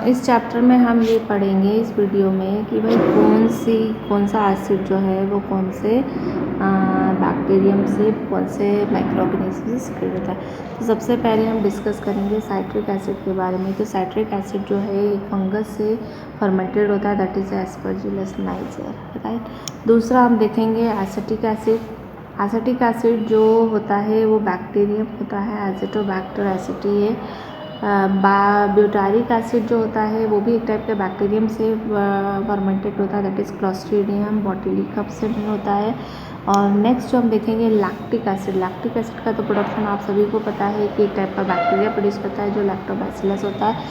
इस चैप्टर में हम ये पढ़ेंगे इस वीडियो में कि भाई कौन सा एसिड जो है वो कौन से बैक्टीरियम से कौन से माइक्रो ऑर्गेनिज्म से सिक्रेट होता है। तो सबसे पहले हम डिस्कस करेंगे साइट्रिक एसिड के बारे में। तो साइट्रिक एसिड जो है एक फंगस से फर्मेंटेड होता है, that is Aspergillus niger, right. दूसरा हम देखेंगे एसिटिक एसिड। एसिटिक एसिड जो होता है वो बैक्टीरियम होता है, एसिटोबैक्टर एसिटी। ब्यूटारिक एसिड जो होता है वो भी एक टाइप के बैक्टीरियम से फर्मेंटेड होता है, दैट इज़ क्लॉस्ट्रीडियम बोtulinum से भी होता है। और नेक्स्ट जो हम देखेंगे लैक्टिक एसिड। लैक्टिक एसिड का तो प्रोडक्शन आप सभी को पता है कि एक टाइप का बैक्टीरिया प्रोड्यूस करता है जो लैक्टोबैसिलस होता है।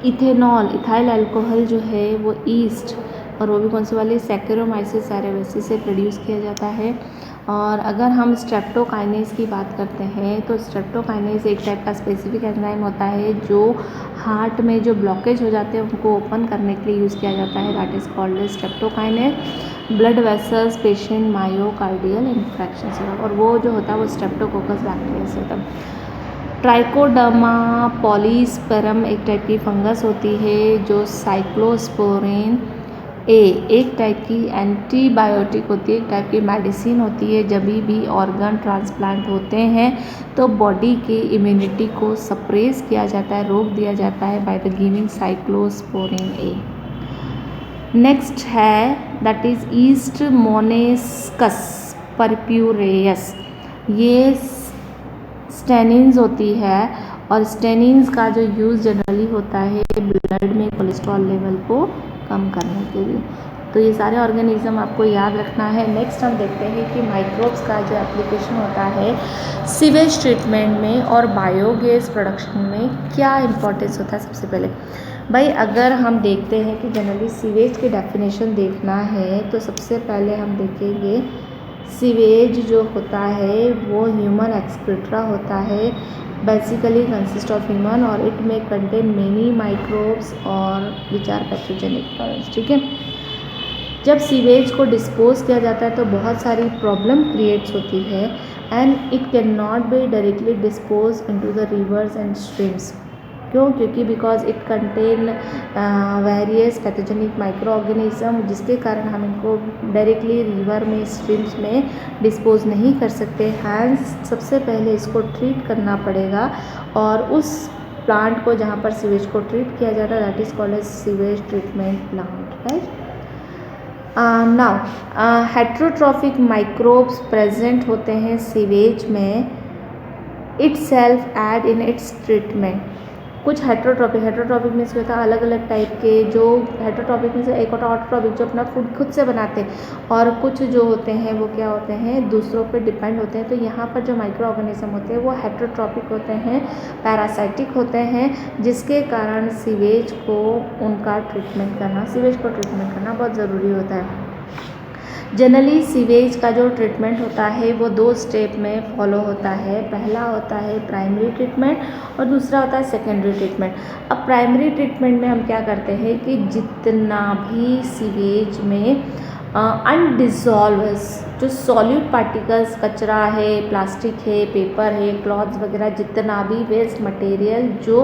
इथेनॉल इथाइल अल्कोहल जो है वो ईस्ट, और वो भी कौन सी वाली, सैकेरोमाइसिस सेरेवेसिस से प्रोड्यूस किया जाता है। और अगर हम स्ट्रेप्टोकाइनेज की बात करते हैं तो स्ट्रेप्टोकाइनेज एक टाइप का स्पेसिफिक एंजाइम होता है जो हार्ट में जो ब्लॉकेज हो जाते हैं उनको ओपन करने के लिए यूज़ किया जाता है, that is called streptokinase. Blood vessels patient myocardial infection से, और वो जो होता है वो स्ट्रेप्टोकोकस बैक्टीरिया से होता है। ट्राइकोडर्मा पॉलीस्पेरम एक टाइप की फंगस होती है जो साइक्लोस्पोरिन एक टाइप की एंटीबायोटिक होती है, एक टाइप की मेडिसिन होती है। जब भी ऑर्गन ट्रांसप्लांट होते हैं तो बॉडी के इम्यूनिटी को सप्रेस किया जाता है, रोक दिया जाता है by the giving cyclosporin A. Next है that is yeast monascus purpureus. ये स्टेनिन्स होती है, और स्टेनिन्स का जो यूज़ जनरली होता है ब्लड में कोलेस्ट्रॉल लेवल को कम करने के लिए। तो ये सारे ऑर्गेनिज्म आपको याद रखना है। नेक्स्ट हम देखते हैं कि माइक्रोब्स का जो एप्लीकेशन होता है सीवेज ट्रीटमेंट में और बायोगैस प्रोडक्शन में क्या इंपॉर्टेंस होता है। सबसे पहले भाई अगर हम देखते हैं कि जनरली सीवेज की डेफिनेशन देखना है तो सबसे पहले हम देखेंगे सीवेज जो होता है वो ह्यूमन एक्सक्रीटा होता है, बेसिकली कंसिस्ट ऑफ ह्यूमन, और इट में कंटेन मेनी माइक्रोब्स और विच आर पैथोजेनिक, ठीक है। जब सीवेज को डिस्पोज किया जाता है तो बहुत सारी प्रॉब्लम क्रिएट्स होती है and it can not be directly dispose into the reverse and streams. क्यों? क्योंकि because it contain various pathogenic micro organism, जिसके कारण हम इनको डायरेक्टली रिवर में स्ट्रीम्स में डिस्पोज नहीं कर सकते। हैंस सबसे पहले इसको ट्रीट करना पड़ेगा, और उस प्लांट को जहाँ पर सीवेज को ट्रीट किया जाता है that is called as sewage treatment plant, right. Now heterotrophic microbes present होते हैं सीवेज में itself aid in its treatment. कुछ हेट्रोट्रॉपिक मीन्स क्या होता है, अलग अलग टाइप के जो हेट्रोट्रॉपिक मीन्स एक होता है ऑटोट्रॉपिक जो अपना फूड खुद से बनाते हैं, और कुछ जो होते हैं वो क्या होते हैं दूसरों पे डिपेंड होते हैं। तो यहाँ पर जो माइक्रो ऑर्गेनिज्म होते हैं वो हेट्रोट्रॉपिक होते हैं, पैरासाइटिक होते हैं, जिसके कारण सीवेज को ट्रीटमेंट करना बहुत ज़रूरी होता है। जनरली सीवेज का जो ट्रीटमेंट होता है वो 2 स्टेप में फॉलो होता है। पहला होता है प्राइमरी ट्रीटमेंट और दूसरा होता है सेकेंडरी ट्रीटमेंट। अब प्राइमरी ट्रीटमेंट में हम क्या करते हैं कि जितना भी सीवेज में अनडिजॉल्व्स जो सॉल्यूट पार्टिकल्स, कचरा है, प्लास्टिक है, पेपर है, क्लॉथ्स वगैरह, जितना भी वेस्ट मटेरियल जो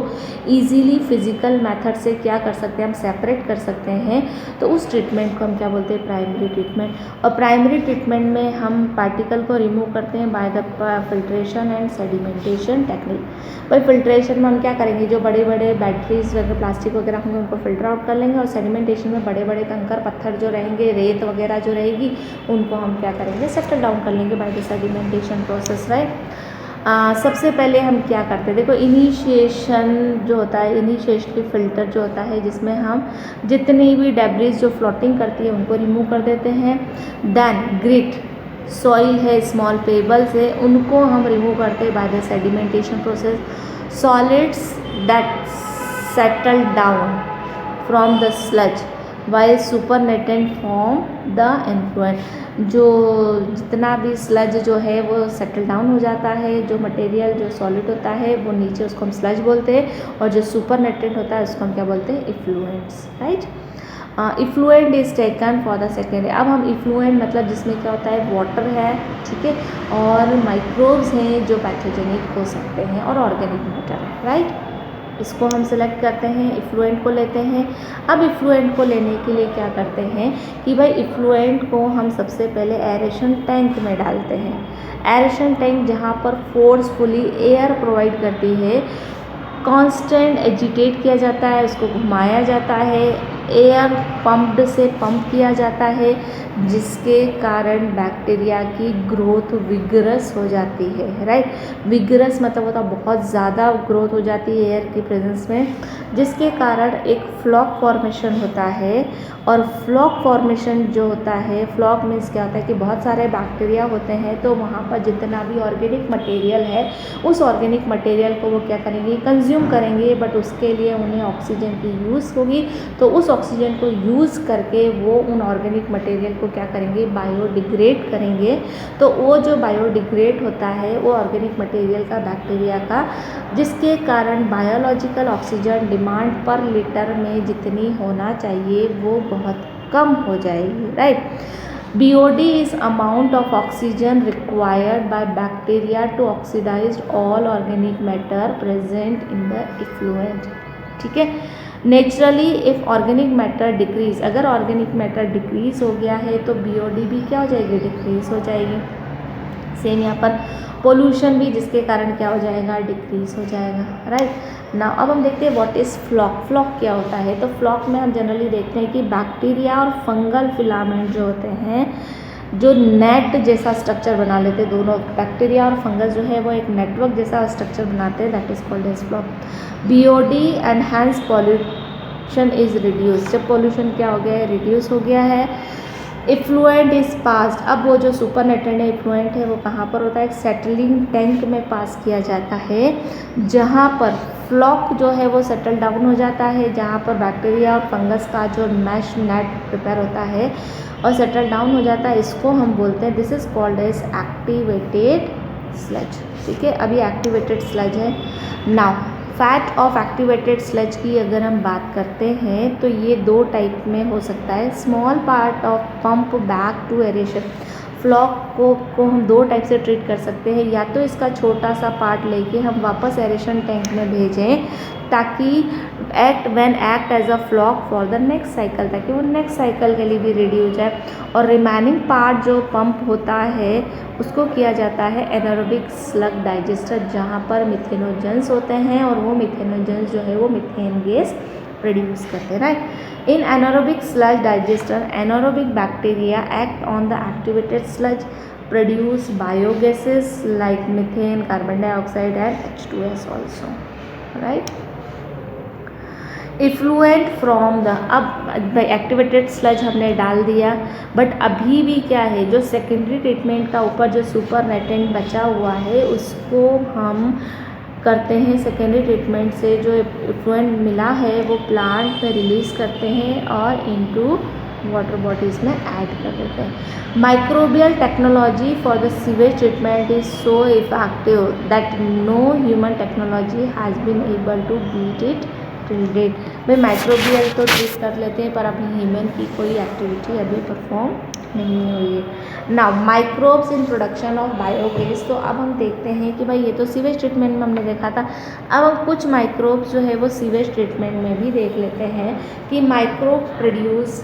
इजीली फिजिकल मेथड से क्या कर सकते हैं हम सेपरेट कर सकते हैं, तो उस ट्रीटमेंट को हम क्या बोलते हैं प्राइमरी ट्रीटमेंट। और प्राइमरी ट्रीटमेंट में हम पार्टिकल को रिमूव करते हैं by the filtration and sedimentation technique. भाई फिल्ट्रेशन में हम क्या करेंगे, जो बड़े बड़े बैटरीज वगैरह प्लास्टिक वगैरह होंगे उनको फिल्टर आउट कर लेंगे, और सेडिमेंटेशन में बड़े बड़े कंकर पत्थर जो रहेंगे, रेत वगैरह जो रहेगी, उनको हम क्या करेंगे सेटल डाउन कर लेंगे by the sedimentation process, right. सबसे पहले हम क्या करते हैं, देखो इनिशिएशन जो होता है, इनिशिएशन फिल्टर जो होता है जिसमें हम जितनी भी डेब्रिज जो फ्लोटिंग करती है उनको रिमूव कर देते हैं। देन ग्रिट सॉइल है, स्मॉल पेबल्स है, उनको हम रिमूव करते हैं by the sedimentation process. Solids that settle down from the sludge while supernatant form the influential. जो जितना भी स्लज जो है वो सेटल डाउन हो जाता है, जो मटेरियल जो सॉलिड होता है वो नीचे, उसको हम स्लज बोलते हैं, और जो सुपरनेटेंट होता है उसको हम क्या बोलते हैं effluents, right. Effluent is taken for the secondary. अब हम इफ्लुएंट मतलब जिसमें क्या होता है वाटर है, ठीक है, और माइक्रोब्स हैं जो पैथोजेनिक हो सकते हैं, और ऑर्गेनिक मैटर है, राइट। इसको हम सेलेक्ट करते हैं, इफ्लुएंट को लेते हैं। अब इफ्लुएंट को लेने के लिए क्या करते हैं कि भाई इफ्लुएंट को हम सबसे पहले एरेशन टैंक में डालते हैं। एरेशन टैंक जहाँ पर फोर्सफुली एयर प्रोवाइड करती है, कांस्टेंट एजिटेट किया जाता है, उसको घुमाया जाता है, एयर पंप्ड से पंप किया जाता है, जिसके कारण बैक्टीरिया की ग्रोथ विगरस हो जाती है, राइट। विगरस मतलब होता बहुत ज़्यादा ग्रोथ हो जाती है एयर की प्रेजेंस में, जिसके कारण एक फ्लॉक फॉर्मेशन होता है। और फ्लॉक फॉर्मेशन जो होता है, फ्लॉक मीन्स क्या होता है कि बहुत सारे बैक्टीरिया होते हैं, तो वहाँ पर जितना भी ऑर्गेनिक मटेरियल है उस ऑर्गेनिक मटेरियल को वो क्या करेंगे, कंज्यूम करेंगे, बट उसके लिए उन्हें ऑक्सीजन की यूज़ होगी, तो उस ऑक्सीजन को यूज़ करके वो उन ऑर्गेनिक मटेरियल को क्या करेंगे, बायोडिग्रेड करेंगे। तो वो जो बायोडिग्रेड होता है वो ऑर्गेनिक मटेरियल का, बैक्टीरिया का, जिसके कारण बायोलॉजिकल ऑक्सीजन डिमांड पर लीटर में जितनी होना चाहिए वो बहुत कम हो जाएगी, right. BOD is amount of oxygen required by bacteria to oxidize all organic matter present in the effluent, ठीक है। Naturally if organic matter decrease, अगर ऑर्गेनिक मैटर डिक्रीज हो गया है तो BOD भी क्या हो जाएगी, डिक्रीज हो जाएगी। सेम यहाँ पर पोल्यूशन भी, जिसके कारण क्या हो जाएगा, डिक्रीज हो जाएगा, राइट ना। अब हम देखते हैं व्हाट इज़ फ्लॉक। फ्लॉक क्या होता है, तो फ्लॉक में हम जनरली देखते हैं कि बैक्टीरिया और फंगल फिलामेंट जो होते हैं, जो नेट जैसा स्ट्रक्चर बना लेते हैं, दोनों बैक्टीरिया और फंगस जो है वो एक नेटवर्क जैसा स्ट्रक्चर बनाते हैं, that is called as floc. BOD enhance pollution is reduce, जब पॉल्यूशन क्या हो गया है, रिड्यूस हो गया है। इफ्लुएंट इज पास्ड, अब वो जो सुपर नेटेड इफ्लुएंट है वो कहाँ पर होता है, एक सेटलिंग टैंक में पास किया जाता है, जहाँ पर फ्लॉक जो है वो सेटल डाउन हो जाता है, जहाँ पर बैक्टीरिया और फंगस का जो मैश नेट प्रिपेयर होता है और सेटल डाउन हो जाता है, इसको हम बोलते हैं, this is called as activated sludge, ठीक है। अभी एक्टिवेटेड स्लज है। Now fate of activated sludge की अगर हम बात करते हैं तो ये दो टाइप में हो सकता है। Small part of pump back to aeration, floc को हम दो टाइप से ट्रीट कर सकते हैं, या तो इसका छोटा सा पार्ट लेके हम वापस एरेशन टैंक में भेजें ताकि act as a floc for the next cycle, ताकि वो नेक्स्ट साइकिल के लिए भी रेडी हो जाए। और रिमेनिंग पार्ट जो पंप होता है उसको किया जाता है एनारोबिक स्लग डाइजेस्टर, जहाँ पर मिथेनोजेंस होते हैं और वो मिथेनोजेंस जो है वो मिथेन गैस प्रोड्यूस करते हैं, right. In anaerobic sludge digester, anaerobic bacteria act on the activated sludge, produce biogases like methane, carbon dioxide and H2S also, right. Effluent from the, अब एक्टिवेटेड स्लज हमने डाल दिया, but अभी भी क्या है, जो सेकेंडरी ट्रीटमेंट का ऊपर जो सुपर नेटेंट बचा हुआ है उसको हम करते हैं सेकेंडरी ट्रीटमेंट से, जो इफ्लुएंट मिला है वो प्लांट में रिलीज़ करते हैं और इनटू वाटर बॉडीज़ में ऐड कर देते हैं। Microbial technology for the sewage treatment is so effective that no human technology has been able to beat it till date. भाई माइक्रोबियल तो ट्रीट कर लेते हैं पर अभी ह्यूमन की कोई एक्टिविटी अभी परफॉर्म नहीं हुई है। Now microbes in production of biogas, तो अब हम देखते हैं कि भाई ये तो सीवेज ट्रीटमेंट में हमने देखा था, अब हम कुछ माइक्रोब्स जो है वो सीवेज ट्रीटमेंट में भी देख लेते हैं कि microbe produce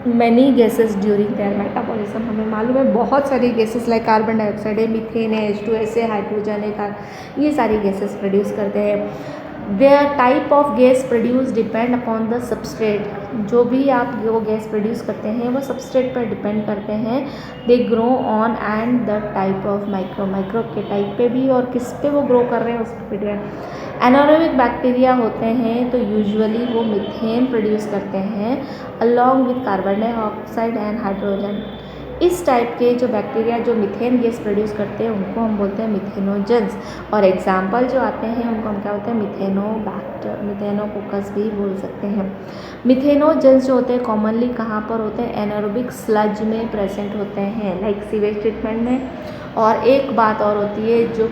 many gases during their metabolism. हमें मालूम है बहुत सारी गैसेस लाइक कार्बन डाइऑक्साइड है, मीथेन है, H2S है, हाइड्रोजन है, ये सारी गैसेस प्रोड्यूस करते हैं। Their type of gas produce depend upon the substrate, जो भी आप वो गैस प्रोड्यूस करते हैं वो सबस्ट्रेट पर डिपेंड करते हैं। They grow on and the type of microbe के टाइप पे भी और किस पे वो ग्रो कर रहे हैं उस पर डिपेंड। एनारोबिक बैक्टीरिया होते हैं तो यूजुअली वो मीथेन प्रोड्यूस करते हैं along with carbon dioxide and hydrogen. इस टाइप के जो बैक्टीरिया जो मीथेन गैस प्रोड्यूस करते हैं उनको हम बोलते हैं मिथेनोजेंस, और एग्जाम्पल जो आते हैं उनको हम क्या बोलते हैं, मिथेनोबैक्टर, मिथेनोकोकस भी बोल सकते हैं। मिथेनोजेंस जो होते हैं कॉमनली कहाँ पर होते हैं, एनारोबिक स्लज में प्रेजेंट होते हैं, लाइक सीवेज ट्रीटमेंट में और एक बात और होती है, जो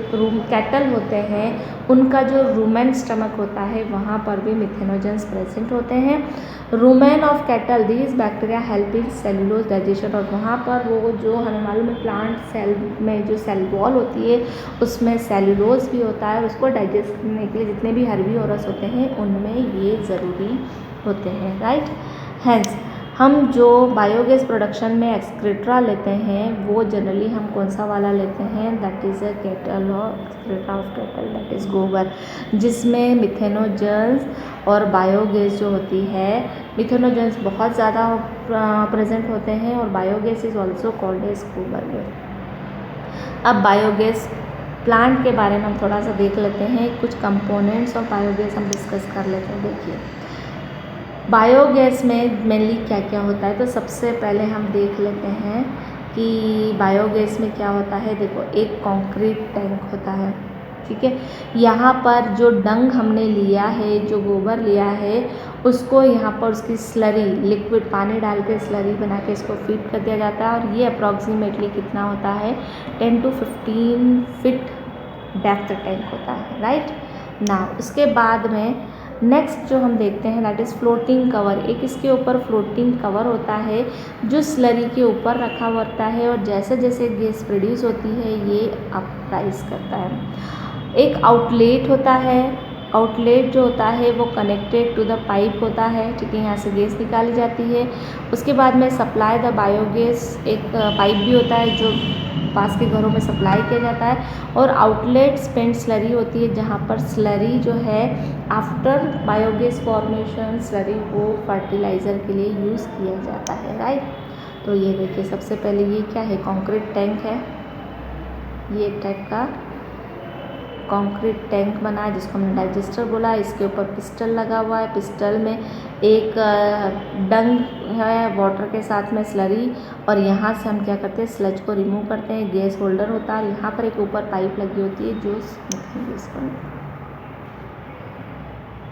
कैटल होते हैं उनका जो रूमेन स्टमक होता है वहाँ पर भी मिथेनोजेंस प्रेजेंट होते हैं। Rumen of cattle these bacteria help in cellulose digestion, और वहाँ पर वो जो हमें मालूम है प्लांट सेल में जो सेल वॉल होती है उसमें सेलुलोज भी होता है, उसको डाइजेस्ट करने के लिए जितने भी हर्बीवोरस होते हैं उनमें ये ज़रूरी होते हैं, राइट। हेंस हम जो बायोगैस प्रोडक्शन में एक्सक्रेट्रा लेते हैं वो जनरली हम कौन सा वाला लेते हैं, दैट इज़ अ कैटल और एक्सक्रेट्रा ऑफ कैटल, दैट इज़ गोबर, जिसमें मिथेनोजेंस और बायोगैस जो होती है, मिथेनोजेंस बहुत ज़्यादा प्रेजेंट होते हैं और biogas is also called as gobar gas. अब बायोगैस प्लांट के बारे में हम थोड़ा सा देख लेते हैं, कुछ कंपोनेंट्स ऑफ बायोगैस हम डिस्कस कर लेते हैं। देखिए बायोगैस में मेनली क्या क्या होता है, तो सबसे पहले हम देख लेते हैं कि बायोगैस में क्या होता है। देखो एक कंक्रीट टैंक होता है, ठीक है। यहाँ पर जो डंग हमने लिया है, जो गोबर लिया है, उसको यहाँ पर उसकी स्लरी, लिक्विड पानी डाल के स्लरी बना के इसको फीड कर दिया जाता है, और ये अप्रॉक्सीमेटली कितना होता है, 10 to 15 फीट डेप्थ टैंक होता है, राइट ना। उसके बाद में नेक्स्ट जो हम देखते हैं दैट इज़ फ्लोटिंग कवर। एक इसके ऊपर फ्लोटिंग कवर होता है जो स्लरी के ऊपर रखा हुआ होता है, और जैसे जैसे गैस प्रोड्यूस होती है ये अप राइज करता है। एक आउटलेट होता है, आउटलेट जो होता है वो कनेक्टेड टू द पाइप होता है, ठीक है, यहाँ से गैस निकाली जाती है। उसके बाद में सप्लाई द बायोगैस, एक पाइप भी होता है जो पास के घरों में सप्लाई किया जाता है, और आउटलेट स्पेंट स्लरी होती है जहाँ पर स्लरी जो है आफ्टर बायोगैस फॉर्मेशन स्लरी को फर्टिलाइज़र के लिए यूज़ किया जाता है, राइट। तो ये देखिए सबसे पहले ये क्या है, कंक्रीट टैंक है, ये एक टाइप का कंक्रीट टैंक बना है जिसको हमने डाइजेस्टर बोला। इसके ऊपर पिस्टल लगा हुआ है, पिस्टल में एक डंग है वाटर के साथ में स्लरी, और यहाँ से हम क्या करते हैं स्लज को रिमूव करते हैं। गैस होल्डर होता है, यहाँ पर एक ऊपर पाइप लगी होती है जो गैस को।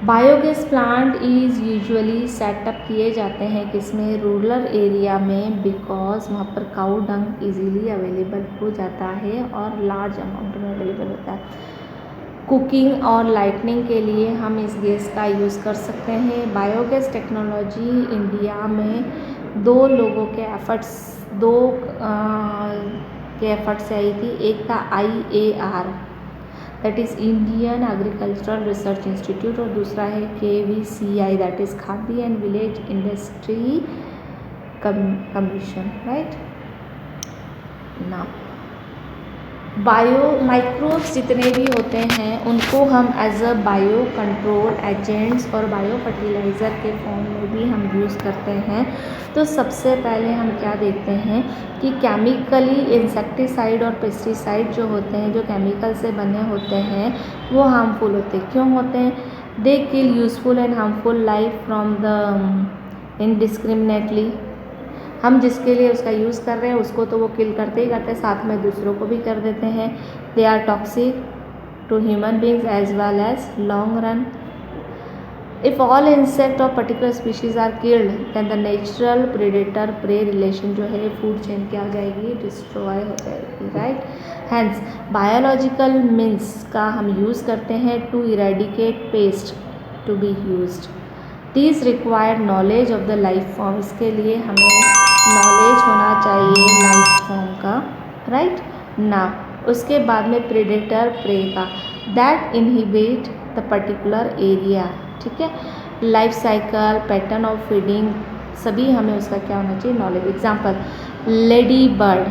Biogas plant is usually setup किए जाते हैं किसमें, रूरल एरिया में, बिकॉज वहाँ पर काऊ डंग इजीली अवेलेबल हो जाता है और लार्ज अमाउंट में अवेलेबल होता है। कुकिंग और लाइटनिंग के लिए हम इस गैस का यूज़ कर सकते हैं। बायोगैस टेक्नोलॉजी इंडिया में दो लोगों के एफर्ट्स, के एफर्ट से आई थी। एक था IAR that is Indian agricultural research institute, और दूसरा है KVCI that is Khadi and village industry commission, right ना। माइक्रोब्स जितने भी होते हैं उनको हम as a bio control agents और बायो फर्टिलाइज़र के फॉर्म में भी हम यूज़ करते हैं। तो सबसे पहले हम क्या देखते हैं कि केमिकली इंसेक्टिसाइड और पेस्टिसाइड जो होते हैं, जो केमिकल से बने होते हैं, वो हार्मफुल होते हैं। क्यों होते हैं? They kill useful and harmful life from the indiscriminately. हम जिसके लिए उसका यूज़ कर रहे हैं उसको तो वो किल करते ही करते हैं, साथ में दूसरों को भी कर देते हैं। They are toxic to human beings as well as long run. If all insect और particular species are killed than the natural predator prey relation जो है फूड चेन क्या हो जाएगी, डिस्ट्रॉय हो जाएगी, राइट। हैंस बायोलॉजिकल मीन्स का हम यूज़ करते हैं to eradicate pest to be used. This required knowledge of the life form, इसके लिए हमें नॉलेज होना चाहिए लाइफ फॉर्म का, राइट ना। उसके बाद में प्रेडेटर प्रे का, that inhibit the particular area, ठीक है। Life cycle, pattern of feeding, सभी हमें उसका क्या होना चाहिए, knowledge. Example, lady bird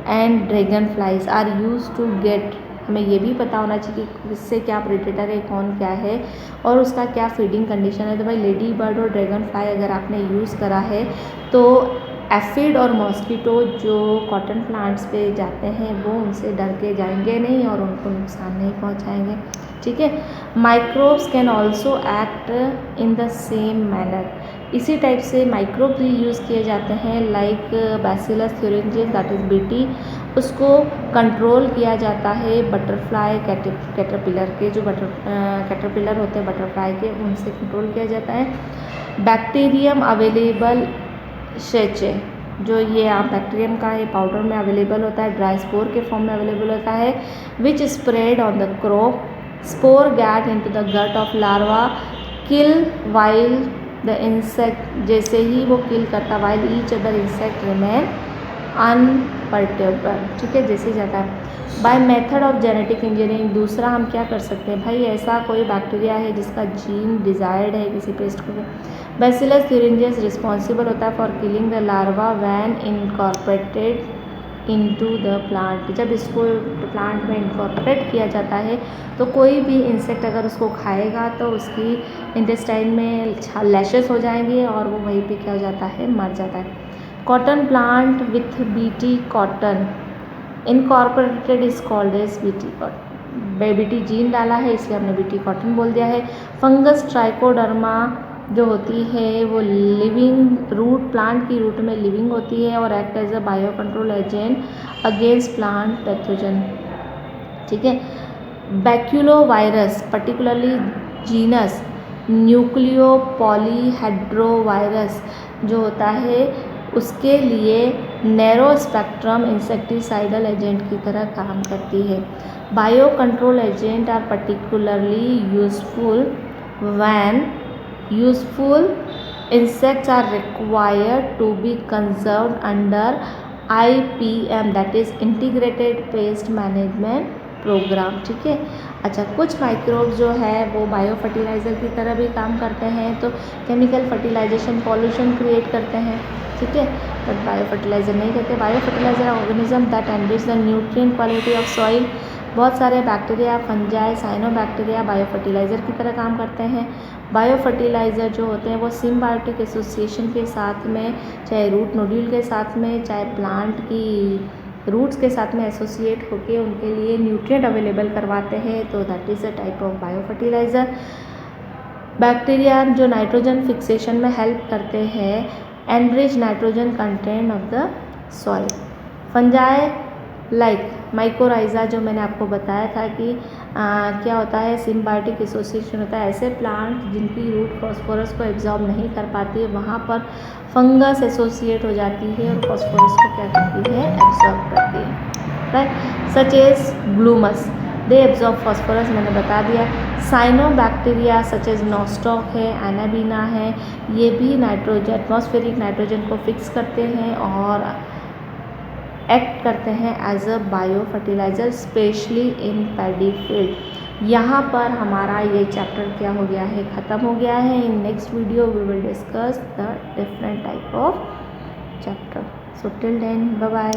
and dragon flies are use to get, हमें ये भी पता होना चाहिए कि किससे क्या प्रेडेटर है, कौन क्या है और उसका क्या फीडिंग कंडीशन है। तो भाई लेडी बर्ड और ड्रैगन फ्लाई अगर आपने यूज़ करा है तो एफिड और मॉस्किटो जो कॉटन प्लांट्स पे जाते हैं वो उनसे डर के जाएंगे नहीं और उनको नुकसान नहीं पहुंचाएंगे, ठीक है। Microbes can also act in the same manner, इसी टाइप से माइक्रोब भी यूज़ किए जाते हैं, like Bacillus thuringiensis that is BT, उसको कंट्रोल किया जाता है बटरफ्लाई कैटरपिलर के, जो कैटरपिलर होते हैं बटरफ्लाई के, उनसे कंट्रोल किया जाता है। बैक्टीरियम अवेलेबल शेचे, जो ये आप बैक्टीरियम का ये पाउडर में अवेलेबल होता है, ड्राई स्पोर के फॉर्म में अवेलेबल होता है, which spread on the crop, spore get into the gut of larva, kill while the insect, जैसे ही वो किल करता while each other insect remain unperturbed, ठीक है, जैसे जाता है। By method of genetic engineering, दूसरा हम क्या कर सकते हैं भाई, ऐसा कोई बैक्टीरिया है जिसका जीन डिजायर्ड है किसी पेस्ट को, बैसिलस यूरेंजियस रिस्पॉन्सिबल होता है for killing the larva when incorporated into the plant, जब इसको प्लांट में इनकॉर्पोरेट किया जाता है तो कोई भी इंसेक्ट अगर उसको खाएगा तो उसकी इंटेस्टाइन में लैशेस हो जाएंगे और वो वहीं पे क्या हो जाता है, मर जाता है। Cotton plant with BT cotton incorporated is called as BT cotton, BT gene डाला है इसलिए हमने बीटी कॉटन बोल दिया है। फंगस ट्राइकोडर्मा जो होती है वो लिविंग रूट, प्लांट की रूट में लिविंग होती है और act as a bio control agent against plant pathogen, ठीक है। Baculovirus particularly genus nucleopolyhedrovirus जो होता है उसके लिए नैरो स्पेक्ट्रम इंसेक्टिसाइडल एजेंट की तरह काम करती है। Bio control agent are particularly useful when useful insects are required to be conserved under IPM, that is integrated pest management program, ठीक है। अच्छा, कुछ माइक्रोब्स जो है वो बायो फर्टिलाइज़र की तरह भी काम करते हैं, तो केमिकल फर्टिलाइजेशन पॉल्यूशन क्रिएट करते हैं, ठीक है, बट बायो फर्टिलाइज़र नहीं करते। Bio fertiliser organism that enrich the nutrient quality of soil, बहुत सारे bacteria, fungi, cyanobacteria bio fertiliser की तरह काम करते हैं। बायो फर्टिलाइज़र जो होते हैं वो सिम्बायोटिक एसोसिएशन के साथ में, चाहे रूट नोड्यूल के साथ में, चाहे प्लांट की रूट्स के साथ में एसोसिएट होकर उनके लिए न्यूट्रिएंट अवेलेबल करवाते हैं, तो that is a type of bio fertiliser. Bacteria जो नाइट्रोजन फिक्सेशन में हेल्प करते हैं, enrich nitrogen content of the soil. Fungi like mycorrhiza जो मैंने आपको बताया था कि क्या होता है, सिम्बायोटिक एसोसिएशन होता है, ऐसे प्लांट जिनकी रूट फॉस्फोरस को एब्जॉर्ब नहीं कर पाती है वहाँ पर फंगस एसोसिएट हो जाती है और फॉस्फोरस को क्या करती है, एब्जॉर्ब करती है, right. Such as Glomus they absorb phosphorus, मैंने बता दिया। साइनोबैक्टीरिया सच एज नॉस्टॉक है, एनाबीना है, ये भी नाइट्रोजन, एटमॉस्फेरिक नाइट्रोजन को फिक्स करते हैं और एक्ट करते हैं as a bio fertiliser, specially in paddy field. यहाँ पर हमारा ये चैप्टर क्या हो गया है, ख़त्म हो गया है। In next video we will discuss the different type of chapter. So till then bye bye.